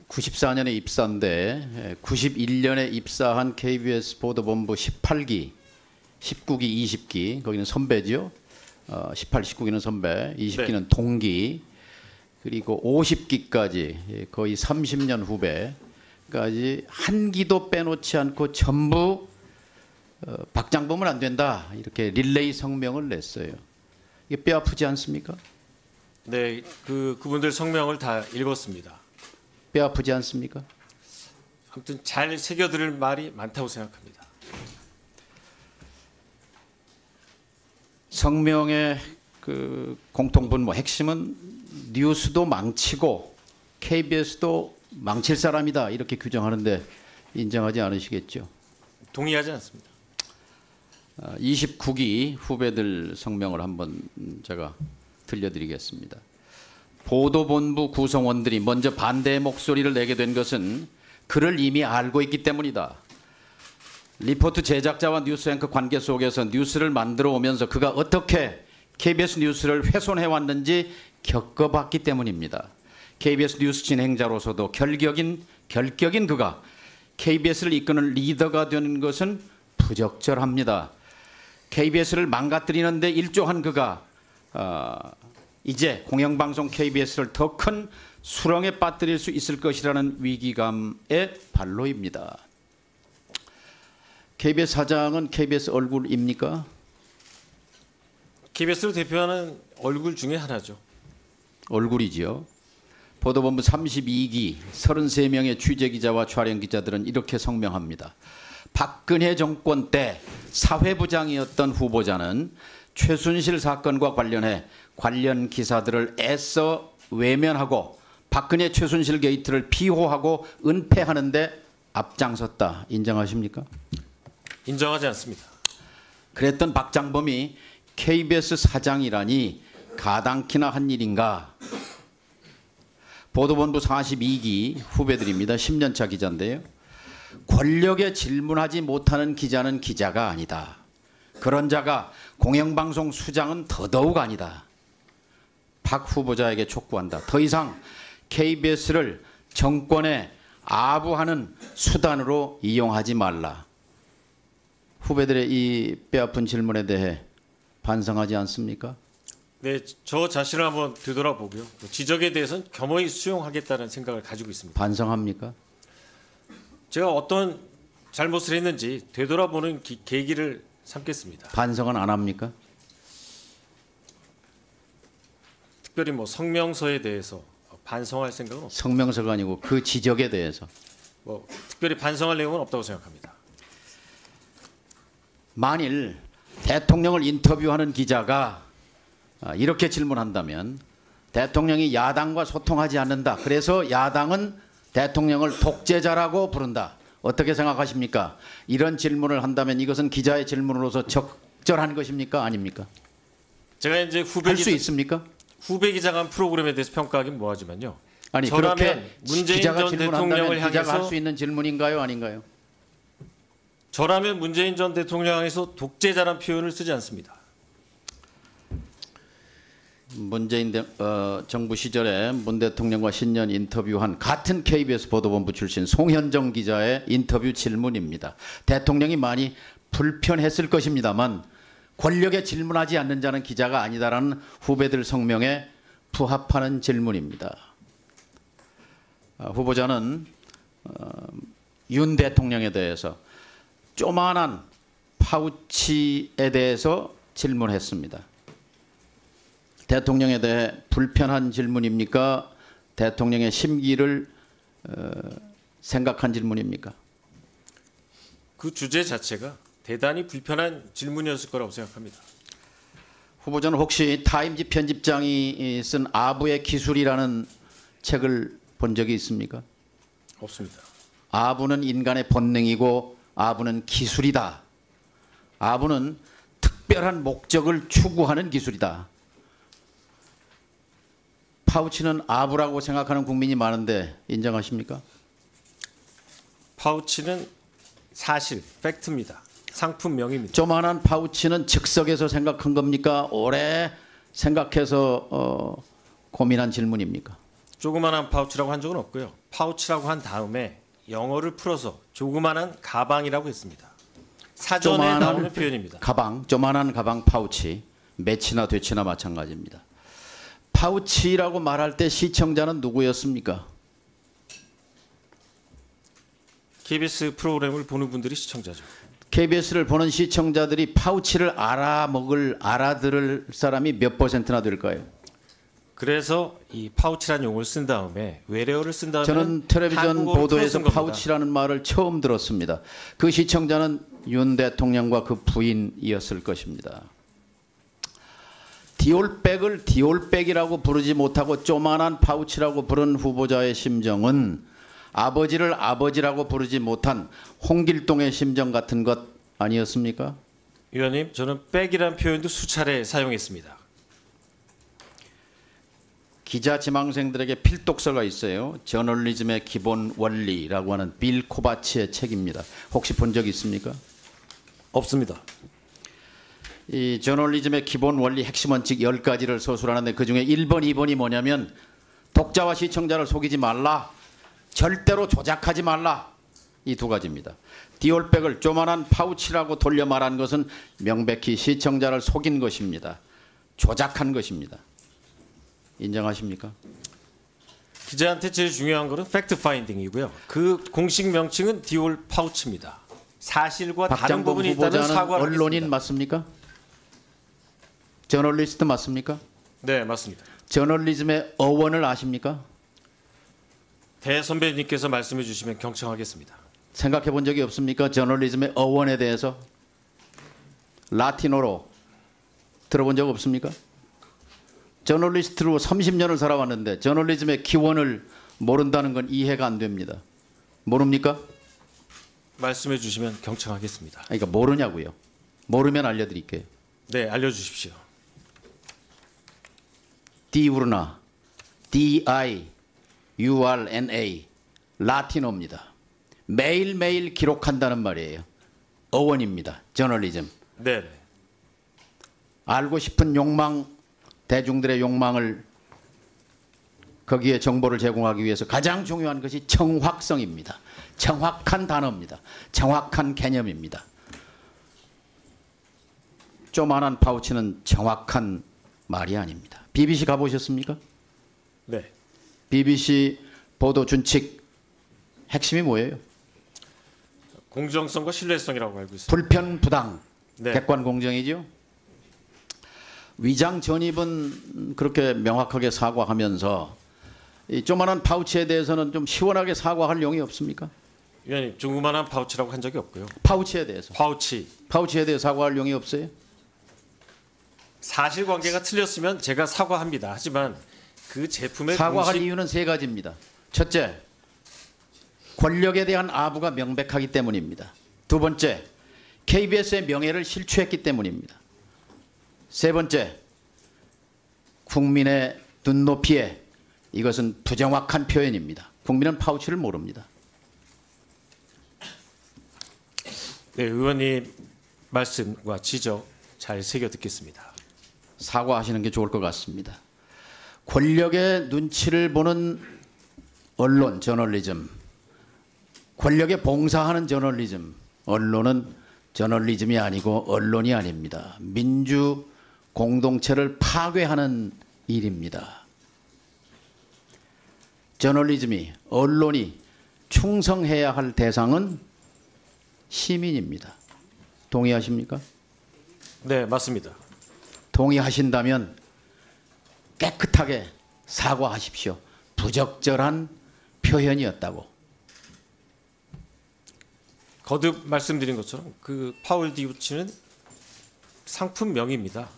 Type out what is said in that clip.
94년에 입사인데 91년에 입사한 KBS 보도본부 18기, 19기, 20기 거기는 선배죠. 18, 19기는 선배, 20기는 네. 동기, 그리고 50기까지 거의 30년 후배까지 한 기도 빼놓지 않고 전부 박장범은 안 된다 이렇게 릴레이 성명을 냈어요. 이게 뼈 아프지 않습니까? 네, 그분들 성명을 다 읽었습니다. 뼈 아프지 않습니까? 아무튼 잘 새겨들을 말이 많다고 생각합니다. 성명의 그 공통분모 핵심은 뉴스도 망치고 KBS도 망칠 사람이다 이렇게 규정하는데 인정하지 않으시겠죠? 동의하지 않습니다. 29기 후배들 성명을 한번 제가 들려드리겠습니다. 보도본부 구성원들이 먼저 반대의 목소리를 내게 된 것은 그를 이미 알고 있기 때문이다. 리포트 제작자와 뉴스 앵커 관계 속에서 뉴스를 만들어 오면서 그가 어떻게 KBS 뉴스를 훼손해왔는지 겪어봤기 때문입니다. KBS 뉴스 진행자로서도 결격인 그가 KBS를 이끄는 리더가 되는 것은 부적절합니다. KBS를 망가뜨리는데 일조한 그가 이제 공영방송 KBS를 더 큰 수렁에 빠뜨릴 수 있을 것이라는 위기감의 발로입니다. KBS 사장은 KBS 얼굴입니까? KBS를 대표하는 얼굴 중에 하나죠. 얼굴이지요. 보도본부 32기 33명의 취재기자와 촬영기자들은 이렇게 성명합니다. 박근혜 정권 때 사회부장이었던 후보자는 최순실 사건과 관련해 관련 기사들을 애써 외면하고 박근혜 최순실 게이트를 비호하고 은폐하는 데 앞장섰다. 인정하십니까? 인정하지 않습니다. 그랬던 박장범이 KBS 사장이라니 가당키나 한 일인가. 보도본부 42기 후배들입니다. 10년차 기자인데요. 권력에 질문하지 못하는 기자는 기자가 아니다. 그런 자가 공영방송 수장은 더더욱 아니다. 박 후보자에게 촉구한다. 더 이상 KBS를 정권에 아부하는 수단으로 이용하지 말라. 후배들의 이 뼈아픈 질문에 대해 반성하지 않습니까? 네, 저 자신을 한번 되돌아보고요. 지적에 대해서는 겸허히 수용하겠다는 생각을 가지고 있습니다. 반성합니까? 제가 어떤 잘못을 했는지 되돌아보는 계기를 삼겠습니다. 반성은 안 합니까? 특별히 뭐 성명서에 대해서 반성할 생각은 없습니다. 성명서가 아니고 그 지적에 대해서. 뭐 특별히 반성할 내용은 없다고 생각합니다. 만일 대통령을 인터뷰하는 기자가 이렇게 질문한다면 대통령이 야당과 소통하지 않는다. 그래서 야당은 대통령을 독재자라고 부른다. 어떻게 생각하십니까? 이런 질문을 한다면 이것은 기자의 질문으로서 적절한 것입니까? 아닙니까? 제가 이제 할 수 있습니까? 후배 기자가 한 프로그램에 대해서 평가하긴 뭐하지만요. 아니 그렇게 문재인 기자가 전 대통령을 기자가 할 향해서 수 있는 질문인가요? 아닌가요? 저라면 문재인 전 대통령 향해서 독재자란 표현을 쓰지 않습니다. 문재인 정부 시절에 문 대통령과 신년 인터뷰한 같은 KBS 보도본부 출신 송현정 기자의 인터뷰 질문입니다. 대통령이 많이 불편했을 것입니다만 권력에 질문하지 않는 자는 기자가 아니다라는 후배들 성명에 부합하는 질문입니다. 후보자는 윤 대통령에 대해서 조만한 파우치에 대해서 질문했습니다. 대통령에 대해 불편한 질문입니까? 대통령의 심기를 생각한 질문입니까? 그 주제 자체가 대단히 불편한 질문이었을 거라고 생각합니다. 후보자는 혹시 타임지 편집장이 쓴 아부의 기술이라는 책을 본 적이 있습니까? 없습니다. 아부는 인간의 본능이고 아부는 기술이다. 아부는 특별한 목적을 추구하는 기술이다. 파우치는 아부라고 생각하는 국민이 많은데 인정하십니까? 파우치는 사실, 팩트입니다. 상품명입니다. 조만한 파우치는 즉석에서 생각한 겁니까? 오래 생각해서 고민한 질문입니까? 조그만한 파우치라고 한 적은 없고요. 파우치라고 한 다음에 영어를 풀어서 조그만한 가방이라고 했습니다. 사전에 조그만한 나오는 표현입니다. 가방, 조만한 가방 파우치, 매치나 되치나 마찬가지입니다. 파우치라고 말할 때 시청자는 누구였습니까? KBS 프로그램을 보는 분들이 시청자죠. KBS를 보는 시청자들이 파우치를 알아들을 사람이 몇 %나 될까요? 그래서 이 파우치라는 용어를 쓴 다음에 외래어를 쓴 다음에 저는 텔레비전 보도에서 파우치라는 말을 처음 들었습니다. 그 시청자는 윤 대통령과 그 부인이었을 것입니다. 디올백을 디올백이라고 부르지 못하고 조만한 파우치라고 부른 후보자의 심정은 아버지를 아버지라고 부르지 못한 홍길동의 심정 같은 것 아니었습니까? 위원님, 저는 백이라는 표현도 수차례 사용했습니다. 기자 지망생들에게 필독서가 있어요. 저널리즘의 기본 원리라고 하는 빌 코바치의 책입니다. 혹시 본 적 있습니까? 없습니다. 이 저널리즘의 기본 원리 핵심 원칙 10가지를 서술하는데 그중에 1번, 2번이 뭐냐면 독자와 시청자를 속이지 말라. 절대로 조작하지 말라. 이 두 가지입니다. 디올백을 조만한 파우치라고 돌려 말한 것은 명백히 시청자를 속인 것입니다. 조작한 것입니다. 인정하십니까? 기자한테 제일 중요한 것은 팩트 파인딩이고요. 그 공식 명칭은 디올 파우치입니다. 사실과 다른 박장범 부분이 있다면 후보자는 사과를 언론인 하겠습니다. 맞습니까? 저널리스트 맞습니까? 네, 맞습니다. 저널리즘의 어원을 아십니까? 대선배님께서 말씀해 주시면 경청하겠습니다. 생각해 본 적이 없습니까? 저널리즘의 어원에 대해서 라틴어로 들어본 적 없습니까? 저널리스트로 30년을 살아왔는데 저널리즘의 기원을 모른다는 건 이해가 안 됩니다. 모릅니까? 말씀해 주시면 경청하겠습니다. 그러니까 모르냐고요. 모르면 알려드릴게요. 네, 알려주십시오. 디우르나, D-I-U-R-N-A, 라틴어입니다. 매일매일 기록한다는 말이에요. 어원입니다. 저널리즘. 네, 네. 알고 싶은 욕망, 대중들의 욕망을 거기에 정보를 제공하기 위해서 가장 중요한 것이 정확성입니다. 정확한 단어입니다. 정확한 개념입니다. 조만한 파우치는 정확한 말이 아닙니다. BBC 가보셨습니까? 네. BBC 보도 준칙 핵심이 뭐예요? 공정성과 신뢰성이라고 알고 있습니다. 불편, 부당, 네. 객관 공정이죠. 위장 전입은 그렇게 명확하게 사과하면서 이 조만한 파우치에 대해서는 좀 시원하게 사과할 용이 없습니까? 위원님, 조그만한 파우치라고 한 적이 없고요. 파우치에 대해서. 파우치에 대해 사과할 용이 없어요? 사실관계가 틀렸으면 제가 사과합니다. 하지만 그 제품의 사과할 공식... 이유는 세 가지입니다. 첫째, 권력에 대한 아부가 명백하기 때문입니다. 두 번째, KBS의 명예를 실추했기 때문입니다. 세 번째, 국민의 눈높이에 이것은 부정확한 표현입니다. 국민은 파우치를 모릅니다. 네, 의원님 말씀과 지적 잘 새겨 듣겠습니다. 사과하시는 게 좋을 것 같습니다. 권력의 눈치를 보는 언론, 저널리즘, 권력에 봉사하는 저널리즘, 언론은 저널리즘이 아니고 언론이 아닙니다. 민주 공동체를 파괴하는 일입니다. 저널리즘이, 언론이 충성해야 할 대상은 시민입니다. 동의하십니까? 네, 맞습니다. 동의하신다면 깨끗하게 사과하십시오. 부적절한 표현이었다고. 거듭 말씀드린 것처럼 그 파울 디우치는 상품명입니다.